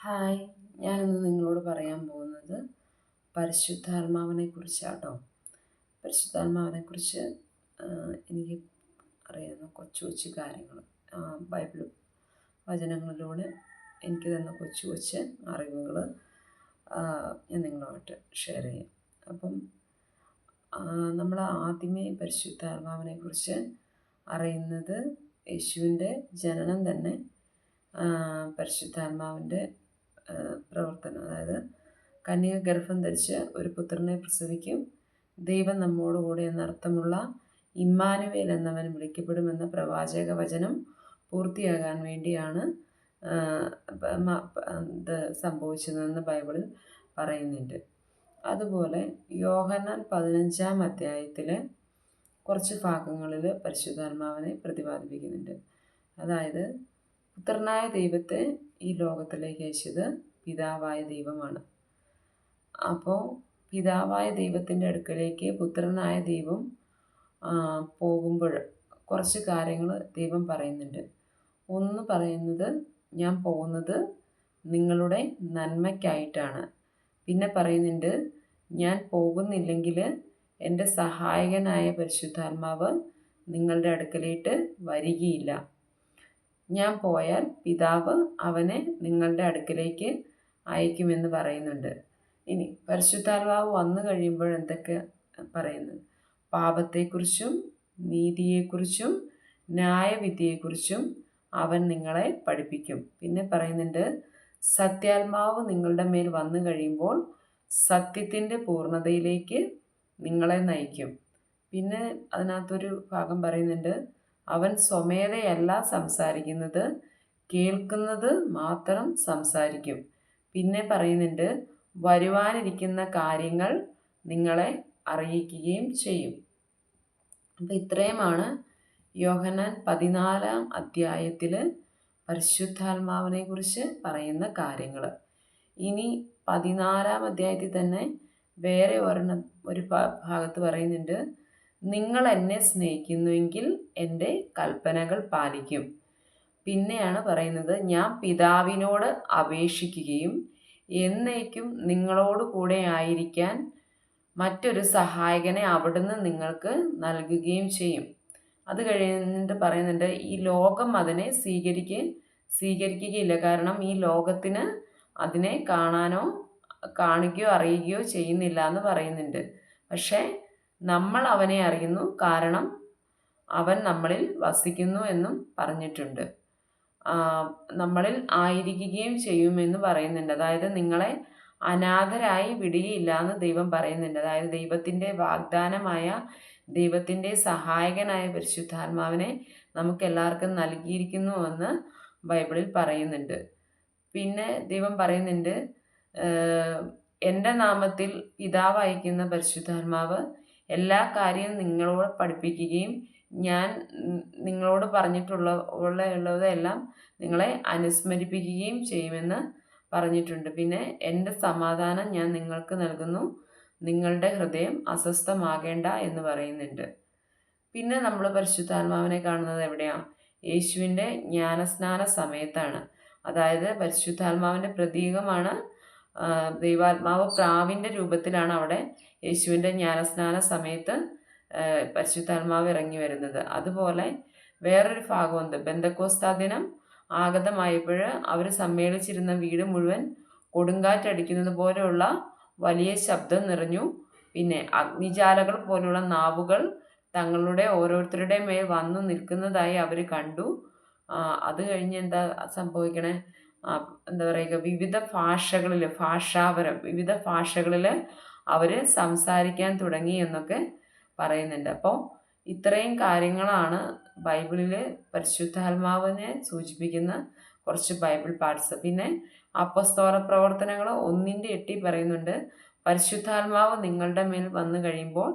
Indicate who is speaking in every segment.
Speaker 1: Hi, ഞാനിന്ന് നിങ്ങളോട് പറയാൻ പോകുന്നത് പരിശുദ്ധാത്മാവിനെ കുറിച്ചാട്ടോ. പരിശുദ്ധാത്മാവിനെക്കുറിച്ച് എനിക്ക് അറിയാവുന്ന കൊച്ചു കൊച്ചു കാര്യങ്ങൾ, ബൈബിൾ വചനങ്ങളിലൂടെ എനിക്ക് തന്ന കൊച്ചു കൊച്ചു അറിവുകൾ ഞാൻ നിങ്ങളുമായിട്ട് ഷെയർ ചെയ്യാം. അപ്പം നമ്മൾ ആദ്യമേ പരിശുദ്ധാത്മാവിനെക്കുറിച്ച് അറിയുന്നത് യേശുവിൻ്റെ ജനനം തന്നെ പരിശുദ്ധാത്മാവിൻ്റെ പ്രവർത്തനം, അതായത് കന്യക ഗർഭം ധരിച്ച് ഒരു പുത്രനെ പ്രസവിക്കും, ദൈവം നമ്മോടുകൂടെ എന്നർത്ഥമുള്ള ഇമ്മാനുവേൽ എന്നവൻ വിളിക്കപ്പെടുമെന്ന പ്രവാചക വചനം പൂർത്തിയാകാൻ വേണ്ടിയാണ് ഇത് സംഭവിച്ചതെന്ന് ബൈബിളിൽ പറയുന്നുണ്ട്. അതുപോലെ യോഹന്നാൻ 15-ാം അധ്യായത്തിലെ കുറച്ച് ഭാഗങ്ങളിൽ പരിശുദ്ധാത്മാവിനെ പ്രതിപാദിപ്പിക്കുന്നുണ്ട്. അതായത് പുത്രനായ ദൈവത്തെ ഈ ലോകത്തിലേക്ക് അയച്ചത് പിതാവായ ദൈവമാണ്. അപ്പോൾ പിതാവായ ദൈവത്തിൻ്റെ അടുക്കലേക്ക് പുത്രനായ ദൈവം പോകുമ്പോൾ കുറച്ച് കാര്യങ്ങൾ ദൈവം പറയുന്നുണ്ട്. ഒന്ന് പറയുന്നത്, ഞാൻ പോകുന്നത് നിങ്ങളുടെ നന്മയ്ക്കായിട്ടാണ്. പിന്നെ പറയുന്നുണ്ട്, ഞാൻ പോകുന്നില്ലെങ്കിൽ എൻ്റെ സഹായകനായ പരിശുദ്ധാത്മാവ് നിങ്ങളുടെ അടുക്കലേക്ക് വരികയില്ല. ഞാൻ പോയാൽ പിതാവ് അവനെ നിങ്ങളുടെ അടുക്കലേക്ക് അയക്കുമെന്ന് പറയുന്നുണ്ട്. ഇനി പരിശുദ്ധാത്മാവ് വന്നു കഴിയുമ്പോൾ എന്തൊക്കെ പറയുന്നത്? പാപത്തെക്കുറിച്ചും നീതിയെക്കുറിച്ചും ന്യായവിധിയെക്കുറിച്ചും അവൻ നിങ്ങളെ പഠിപ്പിക്കും. പിന്നെ പറയുന്നുണ്ട്, സത്യാത്മാവ് നിങ്ങളുടെ മേൽ വന്നു കഴിയുമ്പോൾ സത്യത്തിൻ്റെ പൂർണ്ണതയിലേക്ക് നിങ്ങളെ നയിക്കും. പിന്നെ അതിനകത്തൊരു ഭാഗം പറയുന്നുണ്ട്, അവൻ സ്വമേധയല്ല സംസാരിക്കുന്നത്, കേൾക്കുന്നത് മാത്രം സംസാരിക്കും. പിന്നെ പറയുന്നുണ്ട്, വരുവാനിരിക്കുന്ന കാര്യങ്ങൾ നിങ്ങളെ അറിയിക്കുകയും ചെയ്യും. അപ്പം ഇത്രയുമാണ് യോഹന്നാൻ 14-ാം അധ്യായത്തിൽ പരിശുദ്ധാത്മാവിനെ കുറിച്ച് പറയുന്ന കാര്യങ്ങൾ. ഇനി 14-ാം അധ്യായത്തിൽ തന്നെ വേറെ ഒരു ഭാഗത്ത് പറയുന്നുണ്ട്, നിങ്ങൾ എന്നെ സ്നേഹിക്കുന്നുവെങ്കിൽ എൻ്റെ കൽപ്പനകൾ പാലിക്കും. പിന്നെയാണ് പറയുന്നത്, ഞാൻ പിതാവിനോട് അപേക്ഷിക്കുകയും എന്നേക്കും നിങ്ങളോട് കൂടെ ആയിരിക്കാൻ മറ്റൊരു സഹായകനെ അവിടുന്ന് നിങ്ങൾക്ക് നൽകുകയും ചെയ്യും. അത് കഴിഞ്ഞിട്ട് പറയുന്നുണ്ട്, ഈ ലോകം അതിനെ സ്വീകരിക്കുകയില്ല, കാരണം ഈ ലോകത്തിന് അതിനെ കാണിക്കുകയോ അറിയുകയോ ചെയ്യുന്നില്ല എന്ന് പറയുന്നുണ്ട്. പക്ഷേ നമ്മൾ അവനെ അറിയുന്നു, കാരണം അവൻ നമ്മളിൽ വസിക്കുന്നു എന്നും പറഞ്ഞിട്ടുണ്ട്. നമ്മളിൽ ആയിരിക്കുകയും ചെയ്യുമെന്ന് പറയുന്നുണ്ട്. അതായത് നിങ്ങളെ അനാഥരായി വിടുകയില്ല എന്ന് ദൈവം പറയുന്നുണ്ട്. അതായത് ദൈവത്തിൻ്റെ വാഗ്ദാനമായ, ദൈവത്തിൻ്റെ സഹായകനായ പരിശുദ്ധാത്മാവിനെ നമുക്കെല്ലാവർക്കും നൽകിയിരിക്കുന്നുവെന്ന് ബൈബിളിൽ പറയുന്നുണ്ട്. പിന്നെ ദൈവം പറയുന്നുണ്ട്, എൻ്റെ നാമത്തിൽ പിതാവ് അയക്കുന്ന പരിശുദ്ധാത്മാവ് എല്ലാ കാര്യവും നിങ്ങളോട് പഠിപ്പിക്കുകയും ഞാൻ നിങ്ങളോട് പറഞ്ഞിട്ടുള്ളതെല്ലാം നിങ്ങളെ അനുസ്മരിപ്പിക്കുകയും ചെയ്യുമെന്ന് പറഞ്ഞിട്ടുണ്ട്. പിന്നെ എൻ്റെ സമാധാനം ഞാൻ നിങ്ങൾക്ക് നൽകുന്നു, നിങ്ങളുടെ ഹൃദയം അസ്വസ്ഥമാകേണ്ട എന്ന് പറയുന്നുണ്ട്. പിന്നെ നമ്മൾ പരിശുദ്ധാത്മാവിനെ കാണുന്നത് എവിടെയാണ്? യേശുവിൻ്റെ ജ്ഞാനസ്നാന സമയത്താണ്. അതായത് പരിശുദ്ധാത്മാവിൻ്റെ പ്രതീകമാണ് ദൈവാത്മാവ് പ്രാവിൻ്റെ രൂപത്തിലാണ് അവിടെ യേശുവിൻ്റെ ജ്ഞാനസ്നാന സമയത്ത് പരിശുദ്ധാത്മാവ് ഇറങ്ങി വരുന്നത്. അതുപോലെ വേറൊരു ഭാഗമുണ്ട്, ബെന്തക്കോസ്താ ദിനം ആഗതമായപ്പോൾ അവർ സമ്മേളിച്ചിരുന്ന വീട് മുഴുവൻ കൊടുങ്കാറ്റടിക്കുന്നത് പോലെയുള്ള വലിയ ശബ്ദം നിറഞ്ഞു. പിന്നെ അഗ്നിജാലകൾ പോലുള്ള നാവുകൾ തങ്ങളുടെ ഓരോരുത്തരുടെ മേൽ വന്നു നിൽക്കുന്നതായി അവർ കണ്ടു. അത് കഴിഞ്ഞ് എന്താ സംഭവിക്കണേ? എന്താ പറയുക, വിവിധ ഭാഷകളിൽ അവർ സംസാരിക്കാൻ തുടങ്ങി എന്നൊക്കെ പറയുന്നുണ്ട്. അപ്പോൾ ഇത്രയും കാര്യങ്ങളാണ് ബൈബിളിൽ പരിശുദ്ധാത്മാവിനെ സൂചിപ്പിക്കുന്ന കുറച്ച് ബൈബിൾ പാർട്സ്. പിന്നെ അപ്പസ്തോല പ്രവർത്തനങ്ങൾ 1:8 പറയുന്നുണ്ട്, പരിശുദ്ധാത്മാവ് നിങ്ങളുടെ മേൽ വന്നു കഴിയുമ്പോൾ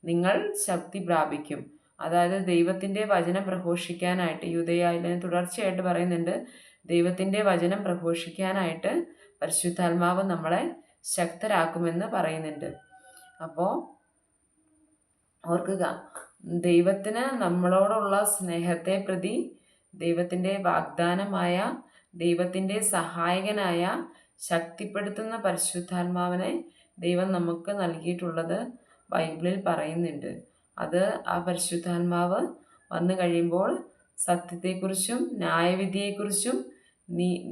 Speaker 1: നിങ്ങൾ ശക്തി പ്രാപിക്കും. അതായത് ദൈവത്തിൻ്റെ വചനം പ്രഘോഷിക്കാനായിട്ട്, യൂദയായിൽ തുടർച്ചയായിട്ട് പറയുന്നുണ്ട്, ദൈവത്തിൻ്റെ വചനം പ്രഘോഷിക്കാനായിട്ട് പരിശുദ്ധാത്മാവ് നമ്മളെ ശക്തരാക്കുമെന്ന് പറയുന്നുണ്ട്. അപ്പോൾ ഓർക്കുക, ദൈവത്തിന് നമ്മളോടുള്ള സ്നേഹത്തെ പ്രതി, ദൈവത്തിൻ്റെ വാഗ്ദാനമായ, ദൈവത്തിൻ്റെ സഹായകനായ ശക്തിപ്പെടുത്തുന്ന പരിശുദ്ധാത്മാവിനെ ദൈവം നമുക്ക് നൽകിയിട്ടുള്ളത് ബൈബിളിൽ പറയുന്നുണ്ട്. അത് ആ പരിശുദ്ധാത്മാവ് വന്നു കഴിയുമ്പോൾ സത്യത്തെക്കുറിച്ചും ന്യായവിധിയെക്കുറിച്ചും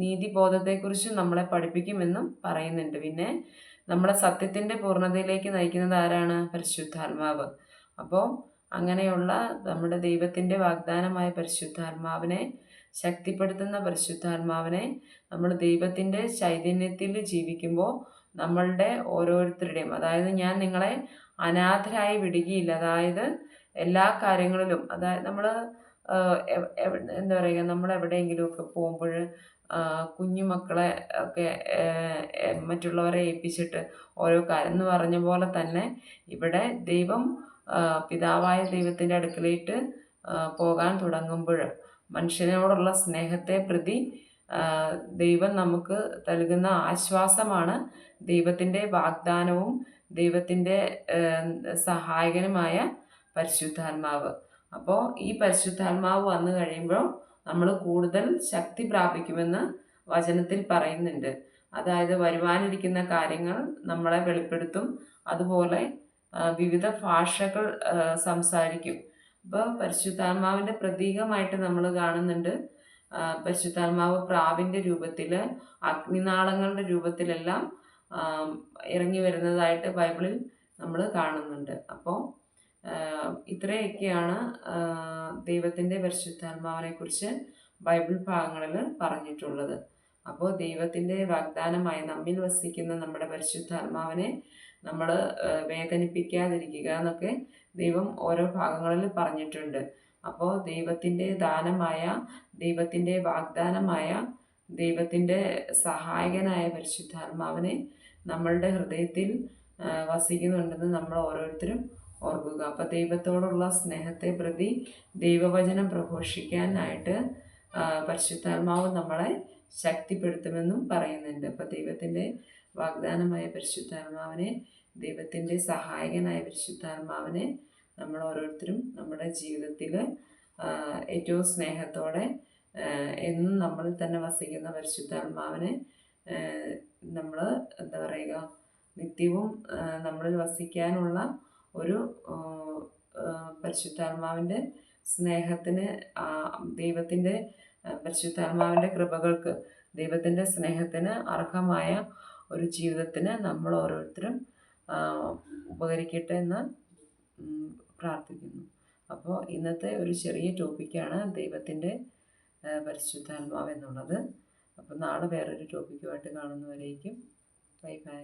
Speaker 1: നീതിബോധത്തെക്കുറിച്ചും നമ്മളെ പഠിപ്പിക്കുമെന്നും പറയുന്നുണ്ട്. പിന്നെ നമ്മളെ സത്യത്തിൻ്റെ പൂർണ്ണതയിലേക്ക് നയിക്കുന്നത് ആരാണ്? പരിശുദ്ധാത്മാവ്. അപ്പോൾ അങ്ങനെയുള്ള നമ്മുടെ ദൈവത്തിൻ്റെ വാഗ്ദാനമായ പരിശുദ്ധാത്മാവിനെ, ശക്തിപ്പെടുത്തുന്ന പരിശുദ്ധാത്മാവിനെ നമ്മൾ ദൈവത്തിൻ്റെ ചൈതന്യത്തിൽ ജീവിക്കുമ്പോൾ നമ്മളുടെ ഓരോരുത്തരുടെയും, അതായത് ഞാൻ നിങ്ങളെ അനാഥരായി വിടുകയില്ല, അതായത് എല്ലാ കാര്യങ്ങളിലും, അതായത് നമ്മൾ എന്താ പറയുക, നമ്മൾ എവിടെയെങ്കിലുമൊക്കെ പോകുമ്പോൾ കുഞ്ഞുമക്കളെ ഒക്കെ മറ്റുള്ളവരെ ഏൽപ്പിച്ചിട്ട് ഓരോ കാര്യം എന്ന് പറഞ്ഞ പോലെ തന്നെ ഇവിടെ ദൈവം പിതാവായ ദൈവത്തിൻ്റെ അടുക്കലേക്ക് പോകാൻ തുടങ്ങുമ്പോൾ മനുഷ്യനോടുള്ള സ്നേഹത്തെ പ്രതി ദൈവം നമുക്ക് നൽകുന്ന ആശ്വാസമാണ് ദൈവത്തിൻ്റെ വാഗ്ദാനവും ദൈവത്തിൻ്റെ സഹായകനുമായ പരിശുദ്ധാത്മാവ്. അപ്പോൾ ഈ പരിശുദ്ധാത്മാവ് വന്നു കഴിയുമ്പോൾ നമ്മൾ കൂടുതൽ ശക്തി പ്രാപിക്കുമെന്ന് വചനത്തിൽ പറയുന്നുണ്ട്. അതായത് വരുവാനിരിക്കുന്ന കാര്യങ്ങൾ നമ്മളെ വെളിപ്പെടുത്തും, അതുപോലെ വിവിധ ഭാഷകൾ സംസാരിക്കും. അപ്പോൾ പരിശുദ്ധാത്മാവിൻ്റെ പ്രതീകമായിട്ട് നമ്മൾ കാണുന്നുണ്ട് പരിശുദ്ധാത്മാവ് പ്രാവിൻ്റെ രൂപത്തിൽ, അഗ്നിനാളങ്ങളുടെ രൂപത്തിലെല്ലാം ഇറങ്ങി വരുന്നതായിട്ട് ബൈബിളിൽ നമ്മൾ കാണുന്നുണ്ട്. അപ്പോൾ ഇത്രയൊക്കെയാണ് ദൈവത്തിൻ്റെ പരിശുദ്ധാത്മാവിനെക്കുറിച്ച് ബൈബിൾ ഭാഗങ്ങളിൽ പറഞ്ഞിട്ടുള്ളത്. അപ്പോൾ ദൈവത്തിൻ്റെ വാഗ്ദാനമായി നമ്മിൽ വസിക്കുന്ന നമ്മുടെ പരിശുദ്ധാത്മാവിനെ നമ്മൾ വേദനിപ്പിക്കാതിരിക്കുക എന്നൊക്കെ ദൈവം ഓരോ ഭാഗങ്ങളിൽ പറഞ്ഞിട്ടുണ്ട്. അപ്പോൾ ദൈവത്തിൻ്റെ ദാനമായ, ദൈവത്തിൻ്റെ വാഗ്ദാനമായ, ദൈവത്തിൻ്റെ സഹായകനായ പരിശുദ്ധാത്മാവിനെ നമ്മളുടെ ഹൃദയത്തിൽ വസിക്കുന്നുണ്ടെന്ന് നമ്മൾ ഓരോരുത്തരും ഓർക്കുക. അപ്പോൾ ദൈവത്തോടുള്ള സ്നേഹത്തെ പ്രതി ദൈവവചനം പ്രഘോഷിക്കാനായിട്ട് പരിശുദ്ധാത്മാവ് നമ്മളെ ശക്തിപ്പെടുത്തുമെന്നും പറയുന്നുണ്ട്. അപ്പോൾ ദൈവത്തിൻ്റെ വാഗ്ദാനമായ പരിശുദ്ധാത്മാവിനെ, ദൈവത്തിൻ്റെ സഹായകനായ പരിശുദ്ധാത്മാവിനെ നമ്മൾ ഓരോരുത്തരും നമ്മുടെ ജീവിതത്തിൽ ഏറ്റവും സ്നേഹത്തോടെ എന്നും നമ്മളിൽ തന്നെ വസിക്കുന്ന പരിശുദ്ധാത്മാവിനെ നമ്മൾ എന്താ പറയുക, നിത്യവും നമ്മളിൽ വസിക്കാനുള്ള ഒരു പരിശുദ്ധാത്മാവിൻ്റെ സ്നേഹത്തിന്, ദൈവത്തിൻ്റെ പരിശുദ്ധാത്മാവിൻ്റെ കൃപകൾക്ക്, ദൈവത്തിൻ്റെ സ്നേഹത്തിന് അർഹമായ ഒരു ജീവിതത്തിന് നമ്മൾ ഓരോരുത്തരും ഉപകരിക്കട്ടെ എന്ന് പ്രാർത്ഥിക്കുന്നു. അപ്പോൾ ഇന്നത്തെ ഒരു ചെറിയ ടോപ്പിക്കാണ് ദൈവത്തിൻ്റെ പരിശുദ്ധാത്മാവ് എന്നുള്ളത്. അപ്പോൾ നാളെ വേറൊരു ടോപ്പിക്കുമായിട്ട് കാണുന്നവരേക്കും ബൈ ബൈ.